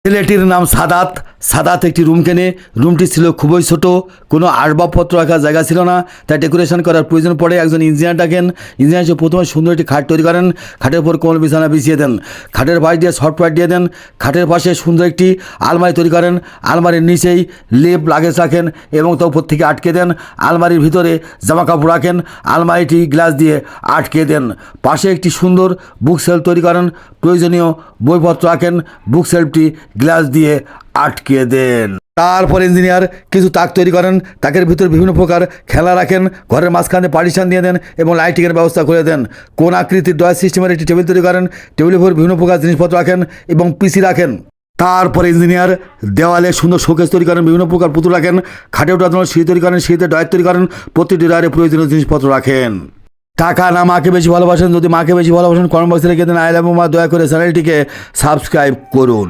ছেলেটির নাম সাদাত। সাদাত একটি রুম কেনে। রুমটি ছিল খুবই ছোট, কোনো আসবাবপত্র রাখার জায়গা ছিল না, তাই ডেকোরেশন করার প্রয়োজন পড়ে। একজন ইঞ্জিনিয়ার ডাকেন। ইঞ্জিনিয়ার এসে প্রথমে সুন্দর একটি খাট তৈরি করেন। খাটের উপর কোমল বিছানা বিছিয়ে দেন। খাটের পাশ দিয়ে সফটওয়্যার দিয়ে দেন। খাটের পাশে সুন্দর একটি আলমারি তৈরি করেন। আলমারির নিচেই লেপ লাগেজ রাখেন এবং তা উপর থেকে আটকে দেন। আলমারির ভিতরে জামা কাপড় রাখেন। আলমারিটি গ্লাস দিয়ে আটকে দেন। পাশে একটি সুন্দর বুক সেলফ তৈরি করেন। প্রয়োজনীয় বইপত্র রাখেন। বুক সেলফটি গ্লাস দিয়ে আটকে দেন। তারপর ইঞ্জিনিয়ার কিছু তাক তৈরি করেন। তাকের ভিতরে বিভিন্ন প্রকার খেলা রাখেন। ঘরের মাঝখানে পার্টিশন দিয়ে দেন এবং লাইটিংয়ের ব্যবস্থা করে দেন। কোন আকৃতির ডয়ার সিস্টেমের একটি টেবিল তৈরি করেন। টেবিলের উপর বিভিন্ন প্রকার জিনিসপত্র রাখেন এবং পিসি রাখেন। তারপর ইঞ্জিনিয়ার দেওয়ালে সুন্দর শোকেস তৈরি করেন। বিভিন্ন প্রকার পুতুল রাখেন। খাটে ওঠার জন্য সিঁড়ি তৈরি করেন। সিঁড়িতে ডয়ার তৈরি করেন। প্রতিটি ডয়ারে প্রয়োজনীয় জিনিসপত্র রাখেন। টাকা না মাকে বেশি ভালোবাসেন? যদি মাকে বেশি ভালোবাসেন কমেন্ট বক্সে লিখে দেন আই লাভ ইউ মা। দয়া করে চ্যানেলটিকে সাবস্ক্রাইব করুন।